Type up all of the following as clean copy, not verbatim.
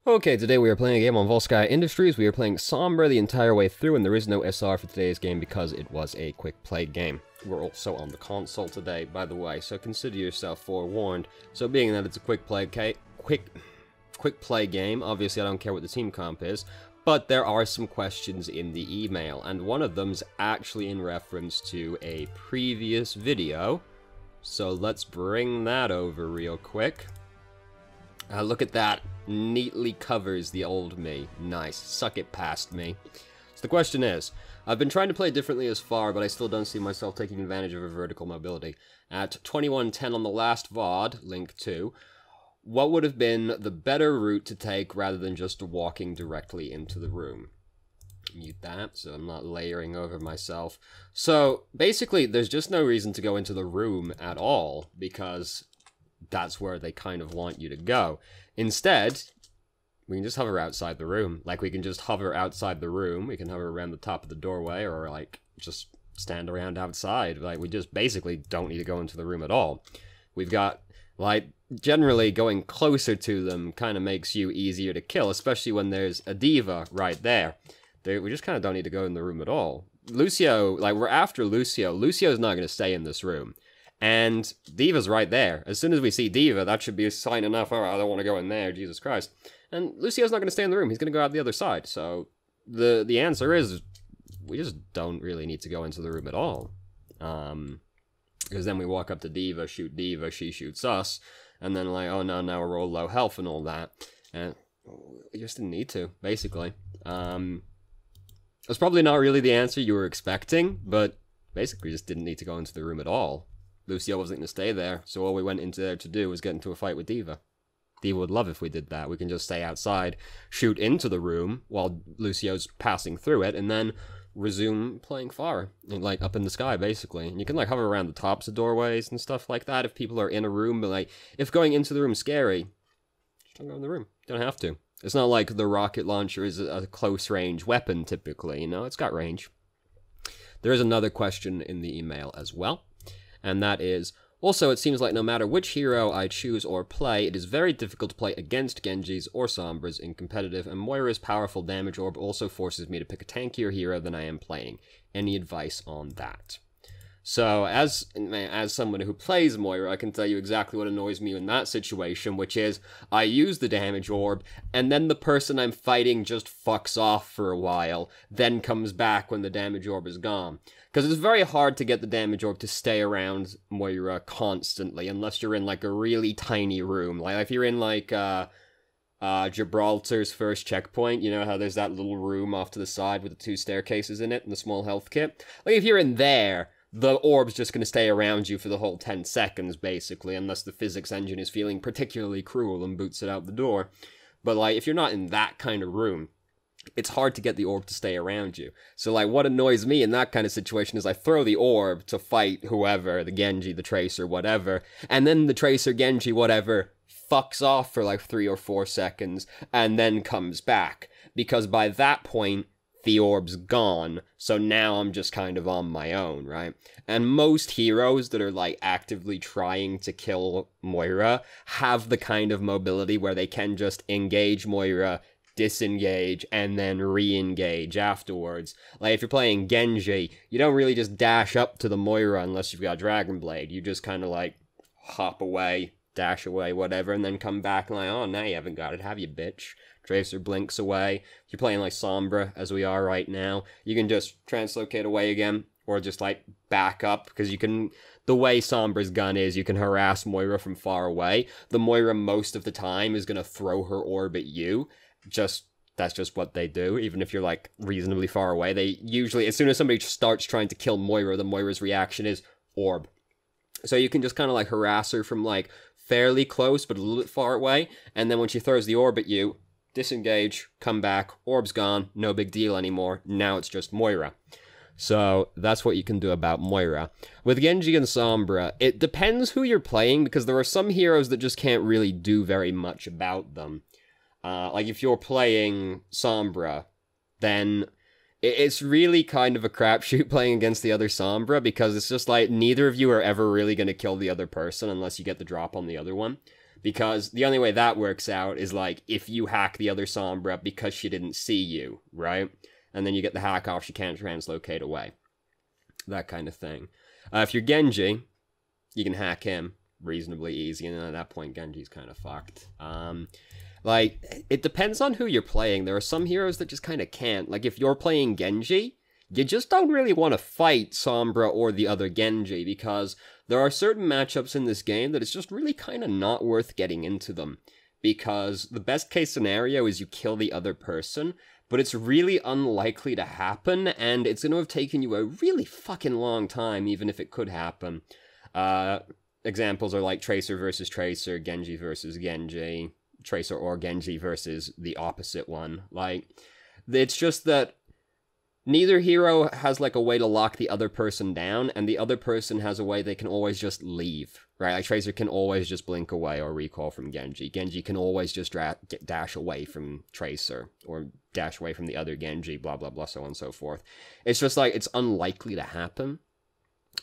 Okay, today we are playing a game on Volskaya Industries. We are playing Sombra the entire way through, and there is no SR for today's game because it was a quick play game. We're also on the console today, by the way, so consider yourself forewarned. So being that it's a quick play game, obviously I don't care what the team comp is, but there are some questions in the email, and one of them's actually in reference to a previous video. So let's bring that over real quick. Look at that. Neatly covers the old me. Nice. Suck it past me. So the question is, I've been trying to play differently as far, but I still don't see myself taking advantage of a vertical mobility. At 2110 on the last VoD, link 2, what would have been the better route to take rather than just walking directly into the room? Mute that, so I'm not layering over myself. So, basically, there's just no reason to go into the room at all, because that's where they kind of want you to go. Instead, we can just hover outside the room. Like, we can just hover outside the room. We can hover around the top of the doorway, or, like, just stand around outside. Like, we just basically don't need to go into the room at all. We've got, like, generally going closer to them kind of makes you easier to kill, especially when there's a diva right there. We just kind of don't need to go in the room at all. Lucio, like, we're after Lucio. Lucio's not going to stay in this room. And Diva's right there. As soon as we see Diva, that should be a sign enough. Oh, I don't want to go in there, Jesus Christ. And Lucio's not going to stay in the room. He's going to go out the other side. So the answer is, we just don't really need to go into the room at all. Because then we walk up to Diva, shoot Diva, she shoots us. And then like, oh no, now we're all low health and all that. And we just didn't need to, basically. That's probably not really the answer you were expecting, but basically we just didn't need to go into the room at all. Lucio wasn't going to stay there, so all we went into there to do was get into a fight with Diva. Diva would love if we did that. We can just stay outside, shoot into the room while Lucio's passing through it, and then resume playing far, and, like, up in the sky, basically. And you can, like, hover around the tops of doorways and stuff like that if people are in a room, but, like, if going into the room is scary, just don't go in the room. You don't have to. It's not like the rocket launcher is a close-range weapon, typically, you know? It's got range. There is another question in the email as well. And that is, also it seems like no matter which hero I choose or play, it is very difficult to play against Genjis or Sombras in competitive, and Moira's powerful damage orb also forces me to pick a tankier hero than I am playing. Any advice on that? So, as someone who plays Moira, I can tell you exactly what annoys me in that situation, which is, I use the damage orb, and then the person I'm fighting just fucks off for a while, then comes back when the damage orb is gone. Because it's very hard to get the damage orb to stay around Moira constantly, unless you're in, like, a really tiny room. Like, if you're in, like, Gibraltar's first checkpoint, you know how there's that little room off to the side with the 2 staircases in it and the small health kit? Like, if you're in there, the orb's just going to stay around you for the whole 10 seconds, basically, unless the physics engine is feeling particularly cruel and boots it out the door. But, like, if you're not in that kind of room, it's hard to get the orb to stay around you. So, like, what annoys me in that kind of situation is I throw the orb to fight whoever, the Genji, the Tracer, whatever, and then the Tracer, Genji, whatever, fucks off for, like, 3 or 4 seconds, and then comes back. Because by that point, the orb's gone, so now I'm just kind of on my own, right? And most heroes that are, like, actively trying to kill Moira have the kind of mobility where they can just engage Moira, disengage, and then re-engage afterwards. Like, if you're playing Genji, you don't really just dash up to the Moira unless you've got Dragon Blade. You just kind of, like, hop away, dash away, whatever, and then come back and like, oh, now you haven't got it, have you, bitch? Tracer blinks away. If you're playing like Sombra, as we are right now, you can just translocate away again, or just like back up, because you can, the way Sombra's gun is, you can harass Moira from far away. The Moira most of the time is going to throw her orb at you. That's just what they do, even if you're like reasonably far away. They usually, as soon as somebody starts trying to kill Moira, the Moira's reaction is orb. So you can just kind of like harass her from like fairly close, but a little bit far away, and then when she throws the orb at you, disengage, come back, orb's gone, no big deal anymore, now it's just Moira. So that's what you can do about Moira. With Genji and Sombra, it depends who you're playing, because there are some heroes that just can't really do very much about them. Like if you're playing Sombra, then it's really kind of a crapshoot playing against the other Sombra, because it's just like, neither of you are ever really going to kill the other person unless you get the drop on the other one. Because the only way that works out is, like, if you hack the other Sombra because she didn't see you, right? And then you get the hack off, she can't translocate away. That kind of thing. If you're Genji, you can hack him reasonably easy, and then at that point, Genji's kind of fucked. Like, it depends on who you're playing. There are some heroes that just kind of can't. Like, if you're playing Genji, you just don't really want to fight Sombra or the other Genji, because there are certain matchups in this game that it's just really kind of not worth getting into them. Because the best case scenario is you kill the other person, but it's really unlikely to happen, and it's going to have taken you a really fucking long time, even if it could happen. Examples are like Tracer versus Tracer, Genji versus Genji, Tracer or Genji versus the opposite one. Like, it's just that neither hero has, like, a way to lock the other person down, and the other person has a way they can always just leave, right? Like, Tracer can always just blink away or recall from Genji. Genji can always just dash away from Tracer, or dash away from the other Genji, blah, blah, blah, so on and so forth. It's just, like, it's unlikely to happen.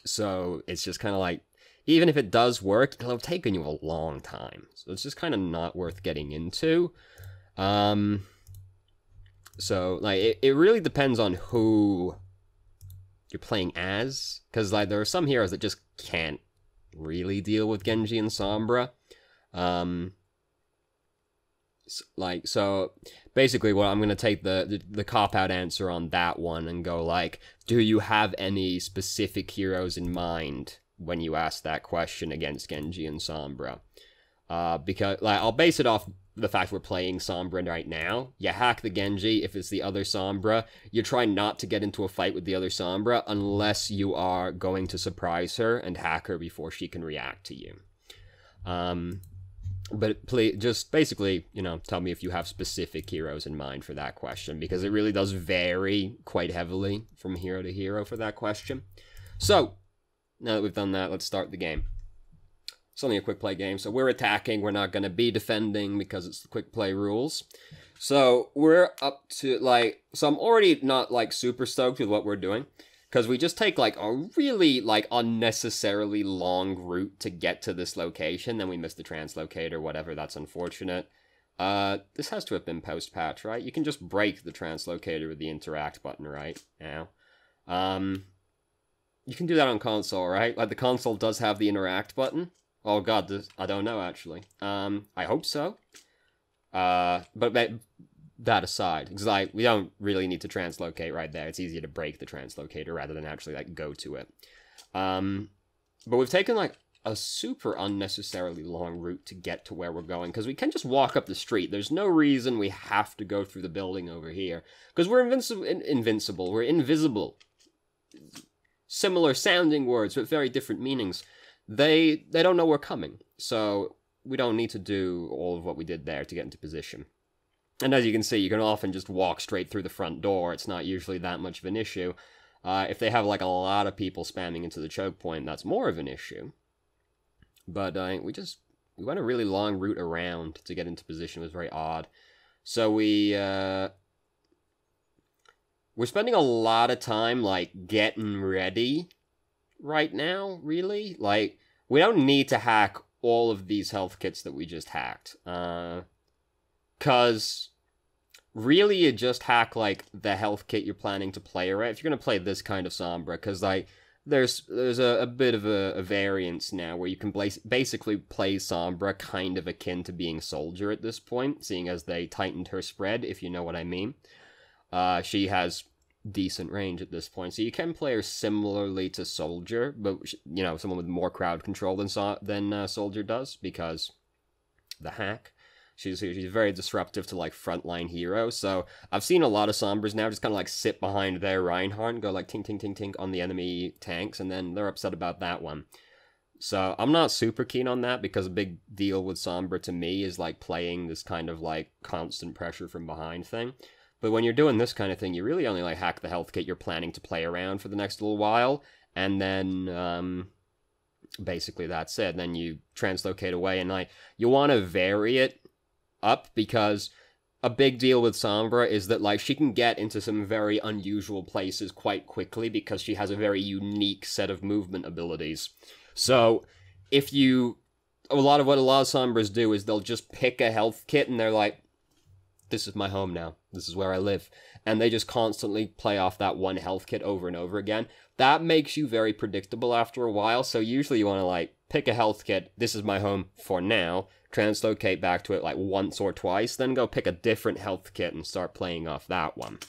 So, it's just kind of like, even if it does work, it'll have taken you a long time. So, it's just kind of not worth getting into. So, like, it really depends on who you're playing as. Because, like, there are some heroes that just can't really deal with Genji and Sombra. So basically, I'm going to take the cop-out answer on that one and go, like, do you have any specific heroes in mind when you ask that question against Genji and Sombra? Because, like, I'll base it off the fact we're playing Sombra right now. You hack the Genji if it's the other Sombra. You try not to get into a fight with the other Sombra unless you are going to surprise her and hack her before she can react to you. But please, just basically, you know, tell me if you have specific heroes in mind for that question, because it really does vary quite heavily from hero to hero for that question. So, now that we've done that, let's start the game. It's only a quick play game, so we're attacking. We're not going to be defending because it's the quick play rules. So we're up to, like, so I'm already not, like, super stoked with what we're doing, because we just take, like, a really, like, unnecessarily long route to get to this location. Then we miss the translocator, whatever. That's unfortunate. This has to have been post-patch, right? You can just break the translocator with the interact button right now. You can do that on console, right? Like, the console does have the interact button. Oh god, I don't know, actually. I hope so. But that aside, because, like, we don't really need to translocate right there. It's easier to break the translocator rather than actually, like, go to it. But we've taken, like, a super unnecessarily long route to get to where we're going, because we can just walk up the street. There's no reason we have to go through the building over here, because we're invincible. We're invisible. Similar sounding words, but very different meanings. They don't know we're coming, so we don't need to do all of what we did there to get into position. And as you can see, you can often just walk straight through the front door. It's not usually that much of an issue. If they have, like, a lot of people spamming into the choke point, that's more of an issue. But we went a really long route around to get into position. It was very odd. So we're spending a lot of time, like, getting ready right now, really. Like, we don't need to hack all of these health kits that we just hacked. Because really you just hack, like, the health kit you're planning to play, right? If you're going to play this kind of Sombra, because, like, there's a bit of a variance now where you can basically play Sombra kind of akin to being Soldier at this point, seeing as they tightened her spread, if you know what I mean. She has decent range at this point, so you can play her similarly to Soldier, but, you know, someone with more crowd control than Soldier does, because the hack. She's very disruptive to, like, frontline heroes, so I've seen a lot of Sombras now just kind of, like, sit behind their Reinhardt and go, like, tink, tink, tink, tink on the enemy tanks, and then they're upset about that one. So I'm not super keen on that, because a big deal with Sombra to me is, like, playing this kind of, like, constant pressure from behind thing. But when you're doing this kind of thing, you really only, like, hack the health kit you're planning to play around for the next little while, and then, basically that's it. Then you translocate away, and, like, you want to vary it up, because a big deal with Sombra is that, like, she can get into some very unusual places quite quickly, because she has a very unique set of movement abilities. So, if you a lot of Sombras do is they'll just pick a health kit and they're like, this is my home now. This is where I live. And they just constantly play off that one health kit over and over again. That makes you very predictable after a while. So usually you want to like pick a health kit. This is my home for now. Translocate back to it like once or twice. Then go pick a different health kit and start playing off that one.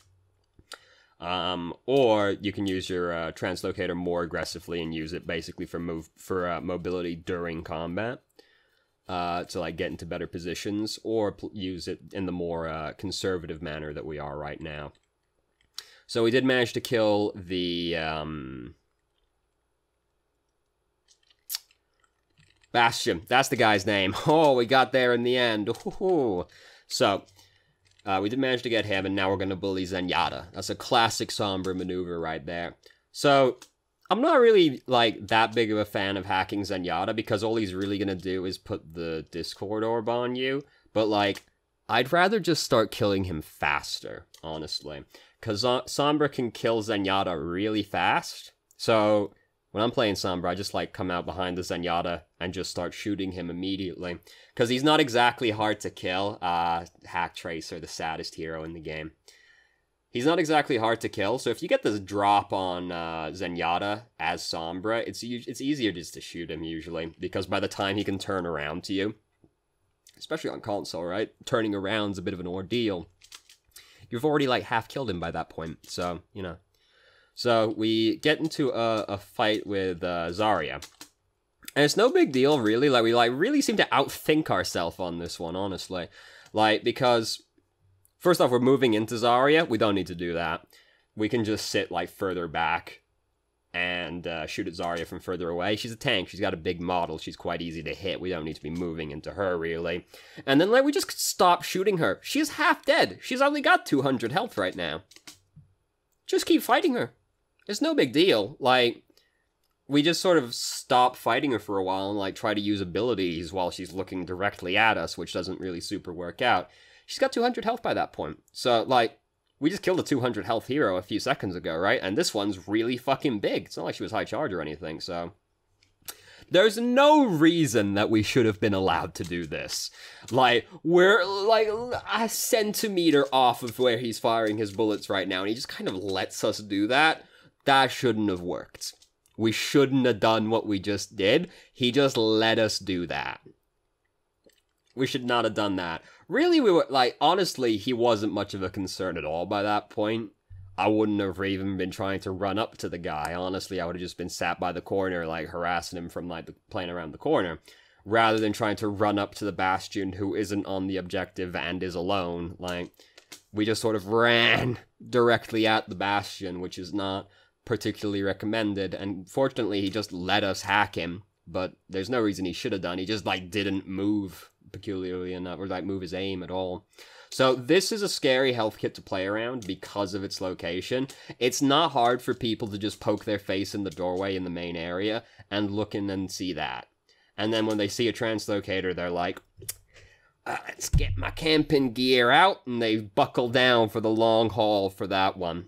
Or you can use your translocator more aggressively and use it basically for mobility during combat. To like get into better positions, or use it in the more conservative manner that we are right now. So we did manage to kill the Bastion. That's the guy's name. Oh, we got there in the end. Ooh. So we did manage to get him, and now we're going to bully Zenyatta. That's a classic Sombra maneuver right there. So I'm not really, like, that big of a fan of hacking Zenyatta, because all he's really gonna do is put the Discord orb on you. But, like, I'd rather just start killing him faster, honestly. Because Sombra can kill Zenyatta really fast. So, when I'm playing Sombra, I just, like, come out behind the Zenyatta and just start shooting him immediately. Because he's not exactly hard to kill. Hack Tracer, the saddest hero in the game. He's not exactly hard to kill, so if you get this drop on Zenyatta as Sombra, it's easier just to shoot him, usually, because by the time he can turn around to you, especially on console, right? Turning around's a bit of an ordeal. You've already, like, half-killed him by that point, so, you know. So, we get into a fight with Zarya. And it's no big deal, really. Like, we, like, really seem to outthink ourselves on this one, honestly. Like, because first off, we're moving into Zarya. We don't need to do that. We can just sit, like, further back and shoot at Zarya from further away. She's a tank. She's got a big model. She's quite easy to hit. We don't need to be moving into her, really. And then, like, we just stop shooting her. She's half dead. She's only got 200 health right now. Just keep fighting her. It's no big deal. Like, we just sort of stop fighting her for a while and, like, try to use abilities while she's looking directly at us, which doesn't really super work out. She's got 200 health by that point. So, like, we just killed a 200 health hero a few seconds ago, right? And this one's really fucking big. It's not like she was high charge or anything, so there's no reason that we should have been allowed to do this. Like, we're, like, a centimeter off of where he's firing his bullets right now, and he just kind of lets us do that. That shouldn't have worked. We shouldn't have done what we just did. He just let us do that. We should not have done that. Really, we were, like, honestly, he wasn't much of a concern at all by that point. I wouldn't have even been trying to run up to the guy. Honestly, I would have just been sat by the corner, like, harassing him from, like, playing around the corner, rather than trying to run up to the Bastion who isn't on the objective and is alone. Like, we just sort of ran directly at the Bastion, which is not particularly recommended, and fortunately, he just let us hack him, but there's no reason he should have done. He just, like, didn't move peculiarly enough, or, like, move his aim at all. So this is a scary health kit to play around because of its location. It's not hard for people to just poke their face in the doorway in the main area and look in and see that. And then when they see a translocator, they're like, let's get my camping gear out, and they buckle down for the long haul for that one.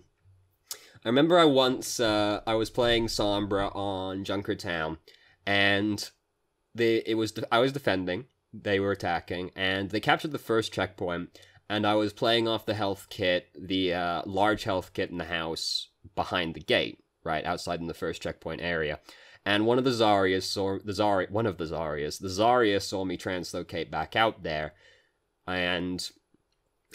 I remember I was playing Sombra on Junkertown, and I was defending, they were attacking, and they captured the first checkpoint, and I was playing off the health kit, the large health kit in the house behind the gate, right, outside in the first checkpoint area. And one of the Zaryas saw me translocate back out there, and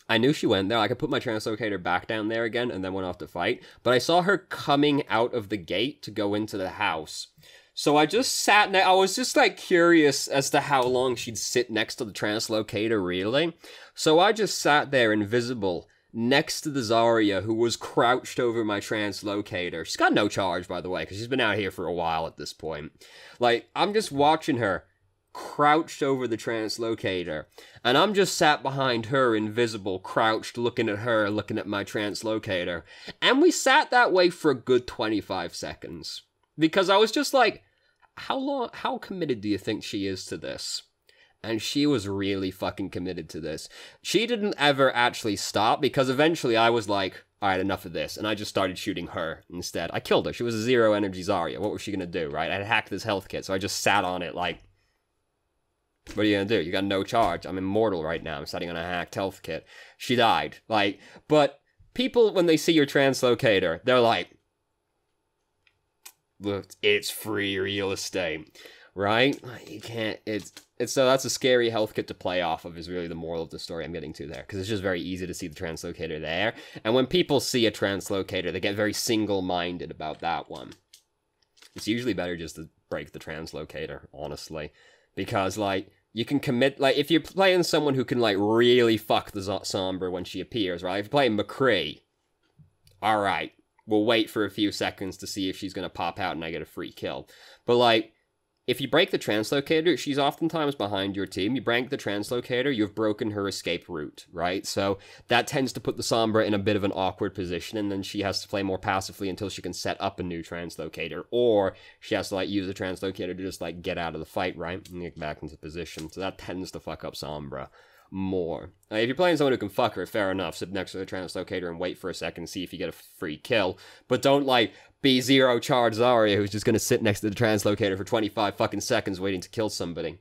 I knew she went there. I could put my translocator back down there again and then went off to fight. But I saw her coming out of the gate to go into the house. So I just sat there. I was just, like, curious as to how long she'd sit next to the translocator, really. So I just sat there invisible next to the Zarya, who was crouched over my translocator. She's got no charge, by the way, because she's been out here for a while at this point. Like, I'm just watching her crouched over the translocator, and I'm just sat behind her, invisible, crouched, looking at her, looking at my translocator, and we sat that way for a good 25 seconds, because I was just like, how committed do you think she is to this? And she was really fucking committed to this. She didn't ever actually stop, because eventually I was like, alright, enough of this, and I just started shooting her instead. I killed her. She was a zero energy Zarya. What was she gonna do, right? I had hacked this health kit, so I just sat on it like, What are you gonna do? You got no charge. I'm immortal right now. I'm sitting on a hacked health kit. She died. Like, but people, when they see your translocator, they're like, look, it's free real estate, right? You can't, it's so that's a scary health kit to play off of is really the moral of the story I'm getting to there, because it's just very easy to see the translocator there, and when people see a translocator, they get very single-minded about that one. It's usually better just to break the translocator, honestly, because, like, you can commit, like, if you're playing someone who can, like, really fuck the Sombra when she appears, right? If you're playing McCree, alright, we'll wait for a few seconds to see if she's gonna pop out and I get a free kill. But, like, if you break the translocator, she's oftentimes behind your team. You break the translocator, you've broken her escape route, right? So that tends to put the Sombra in a bit of an awkward position, and then she has to play more passively until she can set up a new translocator, or she has to, like, use the translocator to just, like, get out of the fight, right? And get back into position. So that tends to fuck up Sombra more. If you're playing someone who can fuck her, fair enough, sit next to the translocator and wait for a second, see if you get a free kill, but don't, like, be zero charge Zarya who's just gonna sit next to the translocator for 25 fucking seconds waiting to kill somebody.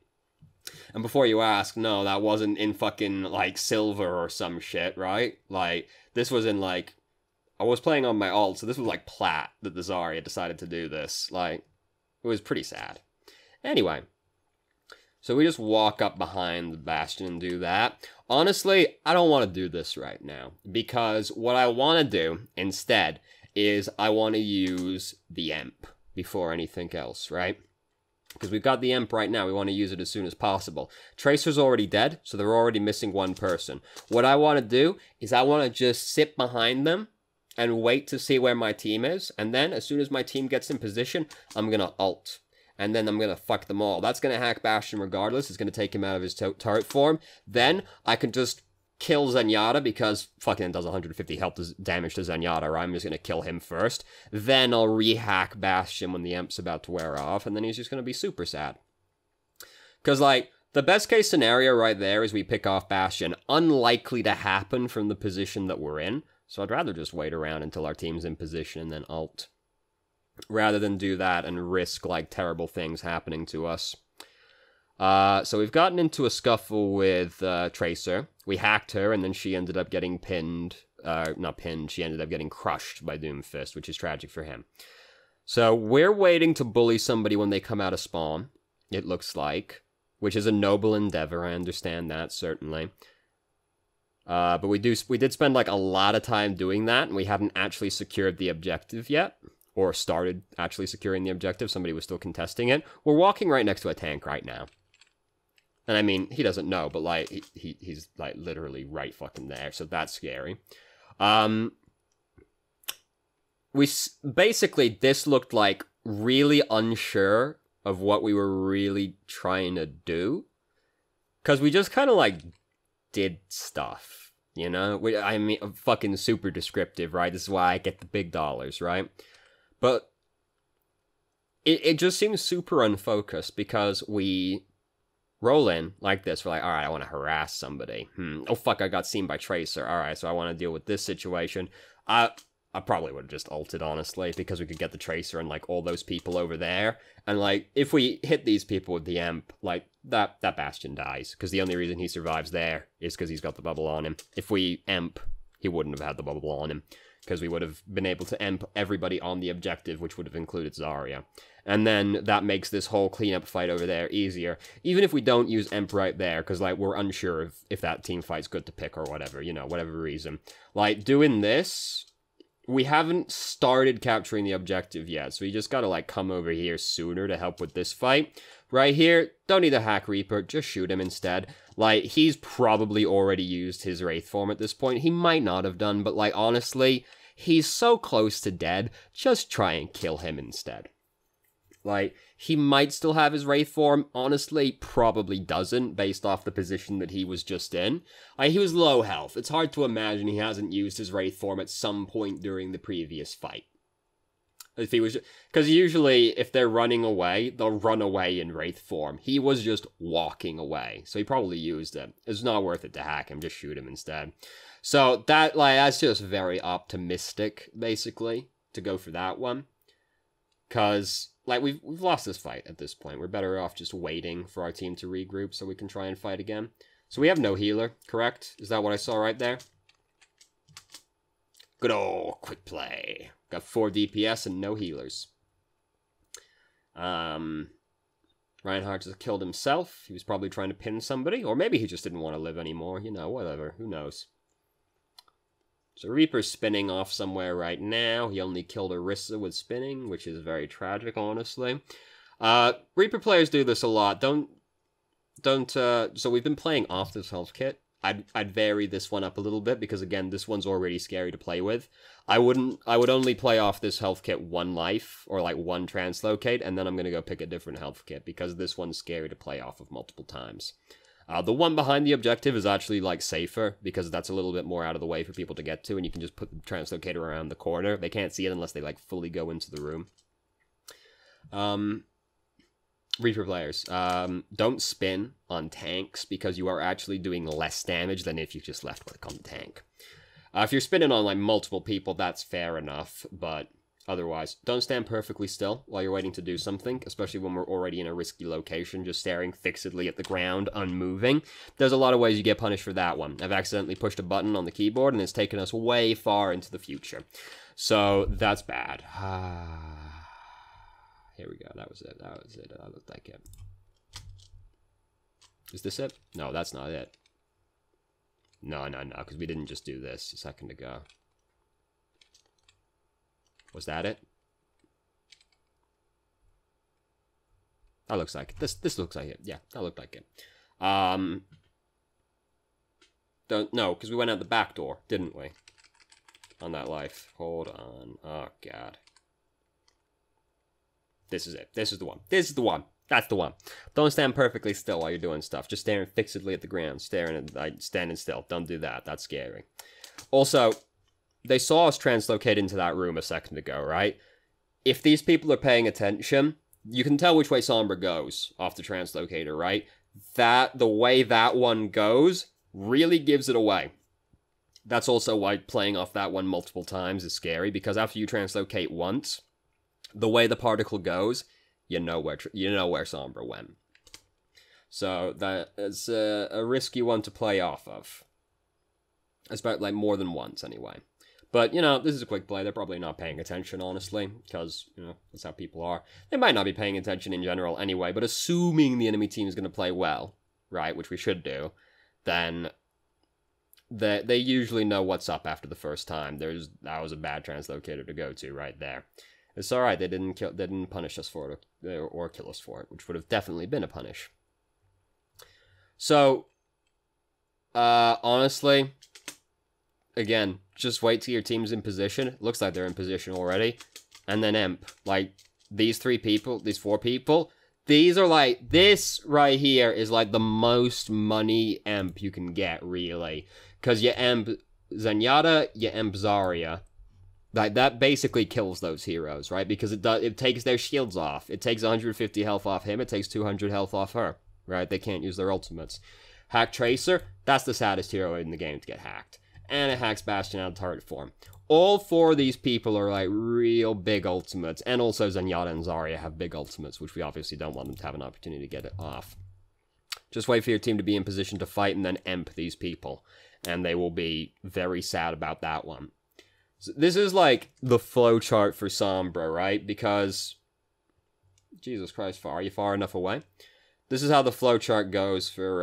And before you ask, no, that wasn't in fucking, like, silver or some shit, right? Like, this was in, like, I was playing on my alt, so this was, like, plat that the Zarya decided to do this. Like, it was pretty sad. Anyway. So we just walk up behind the Bastion and do that. Honestly, I don't want to do this right now, because what I want to do instead is I want to use the Emp before anything else, right? Because we've got the Emp right now, we want to use it as soon as possible. Tracer's already dead, so they're already missing one person. What I want to do is I want to just sit behind them and wait to see where my team is, and then as soon as my team gets in position, I'm going to ult. And then I'm going to fuck them all. That's going to hack Bastion regardless. It's going to take him out of his turret form. Then I can just kill Zenyatta because fucking does 150 health damage to Zenyatta, right? I'm just going to kill him first. Then I'll re-hack Bastion when the Emp's about to wear off. And then he's just going to be super sad. Because, like, the best case scenario right there is we pick off Bastion. Unlikely to happen from the position that we're in. So I'd rather just wait around until our team's in position and then ult, rather than do that and risk, like, terrible things happening to us. So we've gotten into a scuffle with Tracer. We hacked her, and then she ended up getting pinned. Not pinned, she ended up getting crushed by Doomfist, which is tragic for him. So we're waiting to bully somebody when they come out of spawn, it looks like, which is a noble endeavor, I understand that, certainly. But we did spend, like, a lot of time doing that, and we haven't actually secured the objective yet. Or started actually securing the objective. Somebody was still contesting it. We're walking right next to a tank right now. And I mean, he doesn't know, but, like, he's, like, literally right fucking there. So that's scary. Basically, this looked like really unsure of what we were really trying to do. Because we just kind of, like, did stuff, you know? I mean, fucking super descriptive, right? This is why I get the big dollars, right? But it just seems super unfocused because we roll in like this. We're like, all right, I want to harass somebody. Oh, fuck, I got seen by Tracer. All right, so I want to deal with this situation. I probably would have just ulted, honestly, because we could get the Tracer and, like, all those people over there. And, like, if we hit these people with the Emp, like, that Bastion dies. Because the only reason he survives there is because he's got the bubble on him. If we Emp, he wouldn't have had the bubble on him, because we would have been able to Emp everybody on the objective, which would have included Zarya. And then that makes this whole cleanup fight over there easier. Even if we don't use Emp right there, because, like, we're unsure if that team fight's good to pick or whatever, you know, whatever reason. Like, doing this, we haven't started capturing the objective yet, so we just gotta, like, come over here sooner to help with this fight. Right here, don't need a hack Reaper, just shoot him instead. Like, he's probably already used his Wraith form at this point. He might not have done, but, like, honestly, he's so close to dead, just try and kill him instead. Like, he might still have his Wraith form, honestly, probably doesn't, based off the position that he was just in. Like, he was low health. It's hard to imagine he hasn't used his Wraith form at some point during the previous fight. If he was, because usually, if they're running away, they'll run away in Wraith form. He was just walking away, so he probably used it. It's not worth it to hack him, just shoot him instead. So, that, like, that's just very optimistic, basically, to go for that one. Because, like, we've lost this fight at this point. We're better off just waiting for our team to regroup so we can try and fight again. So we have no healer, correct? Is that what I saw right there? Good old quick play. Got 4 DPS and no healers. Reinhardt just killed himself. He was probably trying to pin somebody. Or maybe he just didn't want to live anymore. You know, whatever. Who knows? So Reaper's spinning off somewhere right now. He only killed Orisa with spinning, which is very tragic, honestly. Reaper players do this a lot. So we've been playing off this health kit. I'd vary this one up a little bit, because again, this one's already scary to play with. I would only play off this health kit 1 life, or like 1 translocate, and then I'm gonna go pick a different health kit, because this one's scary to play off of multiple times. The one behind the objective is actually, like, safer, because that's a little bit more out of the way for people to get to, and you can just put the translocator around the corner. They can't see it unless they, like, fully go into the room. Reaper players, don't spin on tanks, because you are actually doing less damage than if you just left click on the tank. If you're spinning on, like, multiple people, that's fair enough, but otherwise, don't stand perfectly still while you're waiting to do something, especially when we're already in a risky location, just staring fixedly at the ground, unmoving. There's a lot of ways you get punished for that one. I've accidentally pushed a button on the keyboard, and it's taken us way far into the future. So, that's bad. Here we go, that was it, that looked like it. Is this it? No, that's not it. No, because we didn't just do this a second ago. Was that it? That looks like it. This looks like it. Yeah, that looked like it. No, because we went out the back door, didn't we? On that life. Hold on. Oh, God. This is it. This is the one. This is the one. That's the one. Don't stand perfectly still while you're doing stuff. Just staring fixedly at the ground. Standing still. Don't do that. That's scary. Also, they saw us translocate into that room a second ago, right? If these people are paying attention, you can tell which way Sombra goes off the translocator, right? The way that one goes really gives it away. That's also why playing off that one multiple times is scary, because after you translocate once, the way the particle goes, you know where Sombra went. So that is a risky one to play off of. It's about, like, more than once, anyway. But, you know, this is a quick play. They're probably not paying attention, honestly, because, you know, that's how people are. They might not be paying attention in general anyway, but assuming the enemy team is going to play well, right, which we should do, then they usually know what's up after the first time. That was a bad translocator to go to right there. It's alright, they didn't punish us for it, or kill us for it, which would have definitely been a punish. So, honestly, again, just wait till your team's in position. It looks like they're in position already. And then Imp. Like, these 4 people, these are like, this right here is like the most money Imp you can get, really. Because you Imp Zenyatta, you Imp Zarya. Like, that basically kills those heroes, right? Because it takes their shields off. It takes 150 health off him, it takes 200 health off her, right? They can't use their ultimates. Hack Tracer, that's the saddest hero in the game to get hacked. And it hacks Bastion out of target form. All 4 of these people are, like, real big ultimates. And also Zenyatta and Zarya have big ultimates, which we obviously don't want them to have an opportunity to get it off. Just wait for your team to be in position to fight and then Imp these people. And they will be very sad about that one. So this is, like, the flowchart for Sombra, right? Because, Jesus Christ, are you far enough away? This is how the flowchart goes for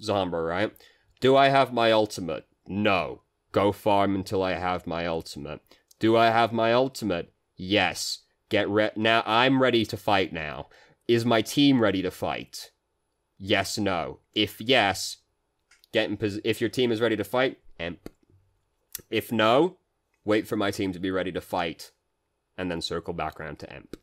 Sombra, right? Do I have my ultimate? No. Go farm until I have my ultimate. Do I have my ultimate? Yes. Now I'm ready to fight now. Is my team ready to fight? Yes, no. If yes, if your team is ready to fight, Imp. If no, wait for my team to be ready to fight, and then circle back around to Imp.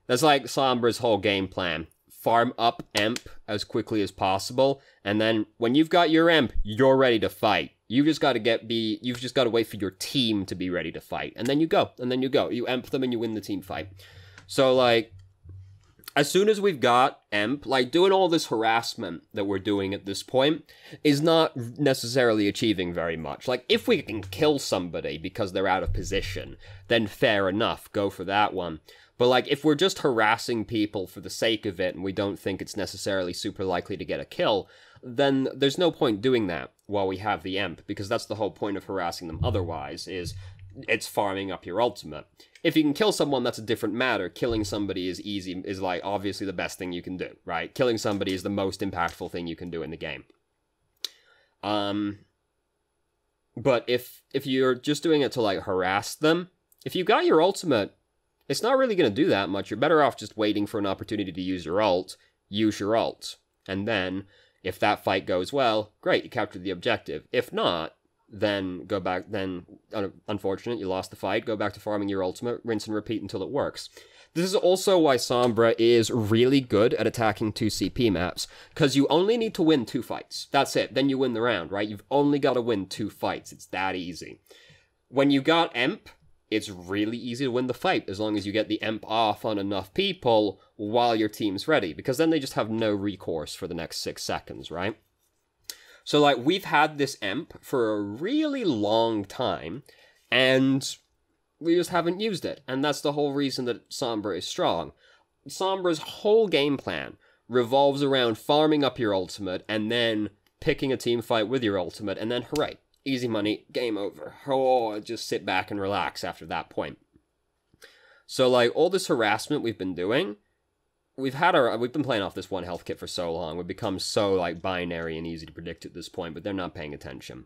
That's like Sombra's whole game plan. Farm up Imp as quickly as possible, and then when you've got your Imp, you're ready to fight. You've just got to wait for your team to be ready to fight, and then you go, You Imp them and you win the team fight. So, like, as soon as we've got Emp, like, doing all this harassment that we're doing at this point is not necessarily achieving very much. Like, if we can kill somebody because they're out of position, then fair enough, go for that one. But, like, if we're just harassing people for the sake of it and we don't think it's necessarily super likely to get a kill, then there's no point doing that while we have the Emp, because that's the whole point of harassing them otherwise, is it's farming up your ultimate. If you can kill someone, that's a different matter. Killing somebody is easy, is like obviously the best thing you can do, right? Killing somebody is the most impactful thing you can do in the game. But if you're just doing it to like harass them, if you got your ultimate, it's not really going to do that much. You're better off just waiting for an opportunity to use your ult, and then if that fight goes well, great, you captured the objective. If not, then go back, then, unfortunate, you lost the fight, go back to farming your ultimate, rinse and repeat until it works. This is also why Sombra is really good at attacking 2 CP maps, because you only need to win 2 fights. That's it, then you win the round, right? You've only got to win 2 fights, it's that easy. When you got Emp, it's really easy to win the fight, as long as you get the Emp off on enough people while your team's ready, because then they just have no recourse for the next 6 seconds, right? So, like, we've had this Emp for a really long time, and we just haven't used it. And that's the whole reason that Sombra is strong. Sombra's whole game plan revolves around farming up your ultimate, and then picking a team fight with your ultimate, and then hooray, easy money, game over. Oh, just sit back and relax after that point. So, like, all this harassment we've been doing, we've been playing off this 1 health kit for so long. We've become so, like, binary and easy to predict at this point, but they're not paying attention.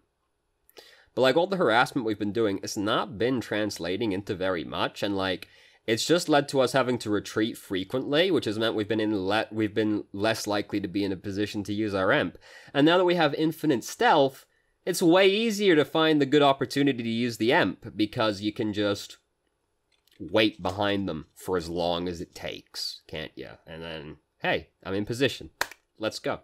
But, like, all the harassment we've been doing, it's not been translating into very much, and, like, it's just led to us having to retreat frequently, which has meant we've been less likely to be in a position to use our Emp. And now that we have infinite stealth, it's way easier to find the good opportunity to use the Emp, because you can just wait behind them for as long as it takes, can't you? And then, hey, I'm in position. Let's go.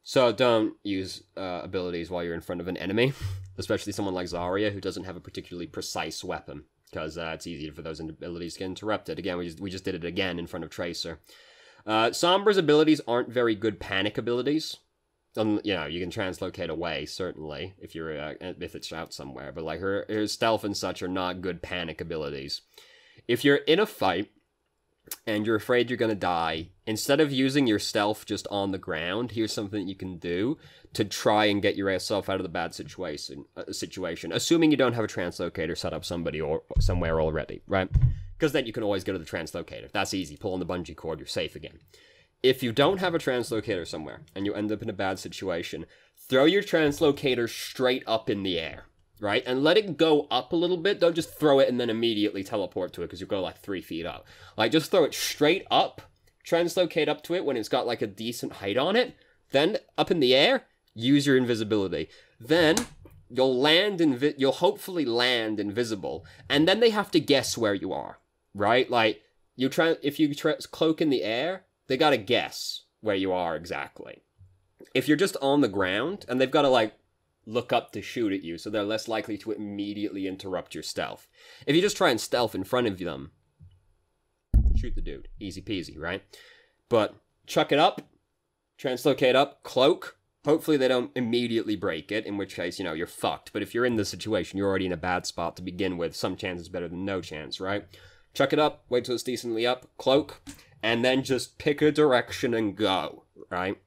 So don't use abilities while you're in front of an enemy, especially someone like Zarya, who doesn't have a particularly precise weapon, because it's easier for those abilities to get interrupted. Again, we just did it again in front of Tracer. Sombra's abilities aren't very good panic abilities. You know, you can translocate away, certainly, if it's out somewhere, but like her stealth and such are not good panic abilities. If you're in a fight, and you're afraid you're gonna die, instead of using your stealth just on the ground, here's something you can do to try and get yourself out of the bad situation, assuming you don't have a translocator set up somewhere already, right? Because then you can always go to the translocator. That's easy, pull on the bungee cord, you're safe again. If you don't have a translocator somewhere, and you end up in a bad situation, throw your translocator straight up in the air, right? And let it go up a little bit. Don't just throw it and then immediately teleport to it, because you'll go like 3 feet up. Like, just throw it straight up, translocate up to it when it's got like a decent height on it, then up in the air, use your invisibility. Then you'll hopefully land invisible, and then they have to guess where you are, right? Like, if you cloak in the air, they gotta guess where you are exactly. If you're just on the ground, and they've gotta, like, look up to shoot at you, so they're less likely to immediately interrupt your stealth. If you just try and stealth in front of them, shoot the dude. Easy peasy, right? But chuck it up, translocate up, cloak. Hopefully they don't immediately break it, in which case, you know, you're fucked. But if you're in this situation, you're already in a bad spot to begin with. Some chance is better than no chance, right? Chuck it up, wait till it's decently up, cloak, and then just pick a direction and go, right?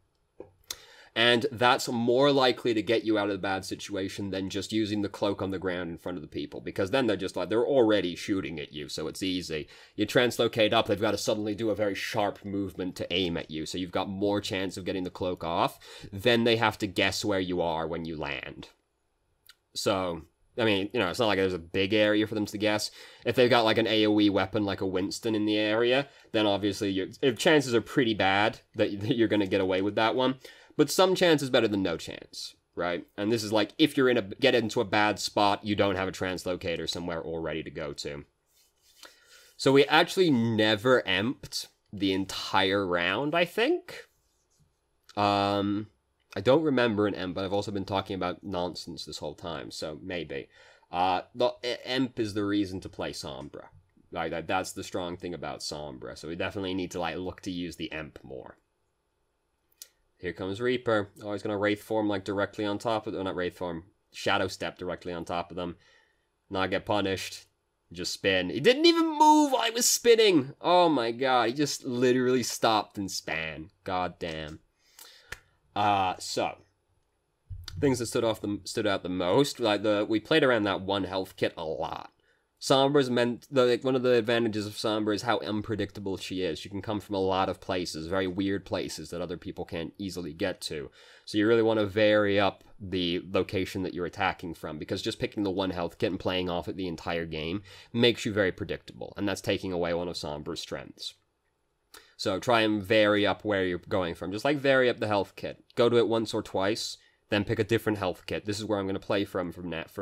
And that's more likely to get you out of the bad situation than just using the cloak on the ground in front of the people, because then they're just like, they're already shooting at you, so it's easy. You translocate up, they've got to suddenly do a very sharp movement to aim at you, so you've got more chance of getting the cloak off. Then they have to guess where you are when you land. So, I mean, you know, it's not like there's a big area for them to guess. If they've got like an AoE weapon like a Winston in the area, then obviously chances are pretty bad that you're going to get away with that one. But some chance is better than no chance, right? And this is like, if you're get into a bad spot, you don't have a translocator somewhere all ready to go to. So we actually never emped the entire round, I think. I don't remember an emp, but I've also been talking about nonsense this whole time, so maybe. The emp is the reason to play Sombra, Like, that's the strong thing about Sombra. So we definitely need to, like, look to use the Emp more. Here comes Reaper. Oh, he's going to Wraith form, like, directly on top of them. Not Wraith form. Shadow Step directly on top of them. Not get punished. Just spin. He didn't even move while I was spinning. Oh my god. He just literally stopped and span. God damn. So. Things that stood out the most. Like, we played around that one health kit a lot. Sombra's one of the advantages of Sombra is how unpredictable she is. She can come from a lot of places, very weird places that other people can't easily get to. So you really want to vary up the location that you're attacking from, because just picking the one health kit and playing off it the entire game makes you very predictable, and that's taking away one of Sombra's strengths. So try and vary up where you're going from. Just like vary up the health kit. Go to it once or twice. Then pick a different health kit. This is where I'm going to play for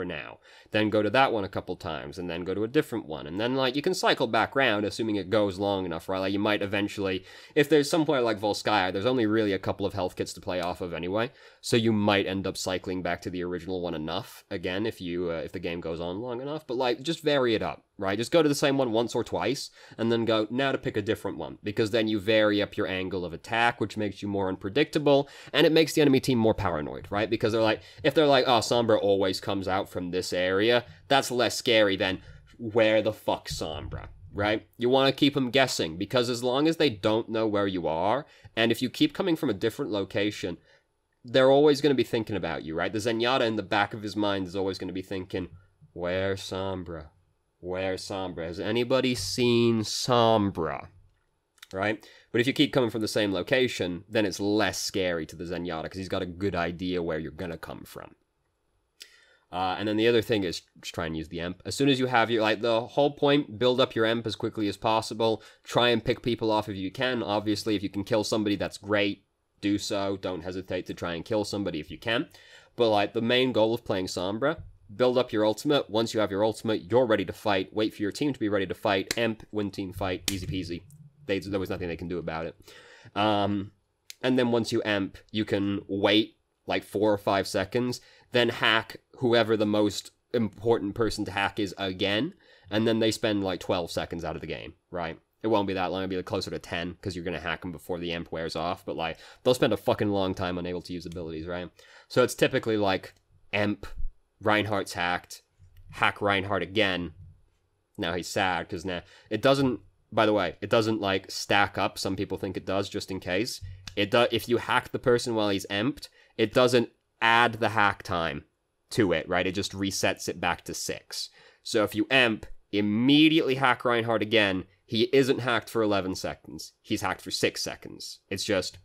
now. Then go to that one a couple times, and then go to a different one. And then, like, you can cycle back around, assuming it goes long enough, right? Like, you might eventually, if there's somewhere like Volskaya, there's only really a couple of health kits to play off of anyway, so you might end up cycling back to the original one enough, again, if the game goes on long enough. But, like, just vary it up, right? Just go to the same one once or twice, and then go, now to pick a different one, because then you vary up your angle of attack, which makes you more unpredictable, and it makes the enemy team more paranoid, right? Because they're like, if they're like, oh, Sombra always comes out from this area, that's less scary than, where the fuck Sombra, right? You want to keep them guessing, because as long as they don't know where you are, and if you keep coming from a different location, they're always going to be thinking about you, right? The Zenyatta in the back of his mind is always going to be thinking, where's Sombra? Where's Sombra? Has anybody seen Sombra? Right? But if you keep coming from the same location, then it's less scary to the Zenyatta, because he's got a good idea where you're going to come from. And then the other thing is, just try and use the Emp. As soon as you have your, like, the whole point, build up your Emp as quickly as possible. Try and pick people off if you can. Obviously, if you can kill somebody, that's great. Do so. Don't hesitate to try and kill somebody if you can. But, like, the main goal of playing Sombra, build up your ultimate. Once you have your ultimate, you're ready to fight. Wait for your team to be ready to fight. Emp, win team fight, easy peasy. There was nothing they can do about it. And then once you Emp, you can wait like 4 or 5 seconds, then hack whoever the most important person to hack is again, and then they spend like 12 seconds out of the game, right? It won't be that long, it'll be like closer to 10, because you're going to hack them before the Emp wears off, but like, they'll spend a fucking long time unable to use abilities, right? So it's typically like, Emp, Reinhardt's hacked, hack Reinhardt again, now he's sad, because now, it doesn't, by the way, it doesn't like stack up, some people think it does, just in case. If you hack the person while he's emped, it doesn't add the hack time to it, right? It just resets it back to 6. So if you Emp, immediately hack Reinhardt again, he isn't hacked for 11 seconds. He's hacked for 6 seconds. It's just,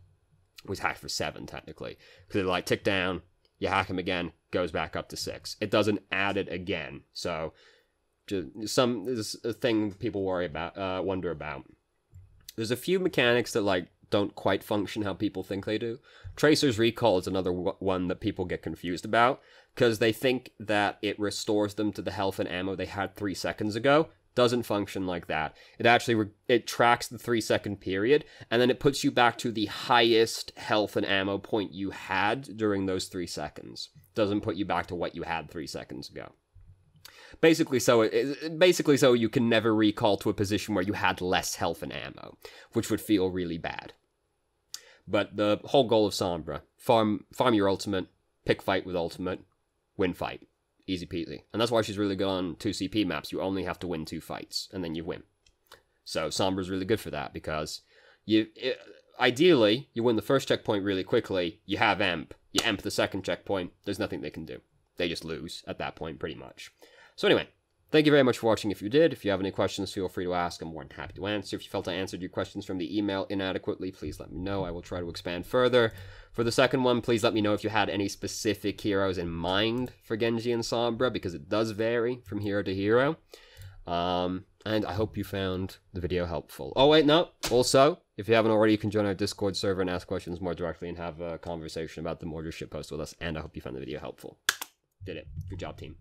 it was hacked for 7, technically. Because it like tick down, you hack him again, goes back up to 6. It doesn't add it again. So, this is a thing people wonder about. There's a few mechanics that like don't quite function how people think they do. Tracer's Recall is another one that people get confused about, because they think that it restores them to the health and ammo they had 3 seconds ago. Doesn't function like that. It actually, it tracks the 3-second period, and then it puts you back to the highest health and ammo point you had during those 3 seconds. Doesn't put you back to what you had 3 seconds ago. Basically so you can never recall to a position where you had less health and ammo, which would feel really bad. But the whole goal of Sombra, farm your ultimate, pick fight with ultimate, win fight. Easy peasy. And that's why she's really good on 2CP maps. You only have to win 2 fights, and then you win. So Sombra's really good for that, because ideally, you win the first checkpoint really quickly, you have Emp, you Emp the second checkpoint, there's nothing they can do. They just lose at that point, pretty much. So anyway, thank you very much for watching if you did. If you have any questions, feel free to ask. I'm more than happy to answer. If you felt I answered your questions from the email inadequately, please let me know. I will try to expand further. For the second one, please let me know if you had any specific heroes in mind for Genji and Sombra, because it does vary from hero to hero. And I hope you found the video helpful. Oh wait, no. Also, if you haven't already, you can join our Discord server and ask questions more directly and have a conversation about the Mortar shitpost with us. And I hope you found the video helpful. Did it. Good job, team.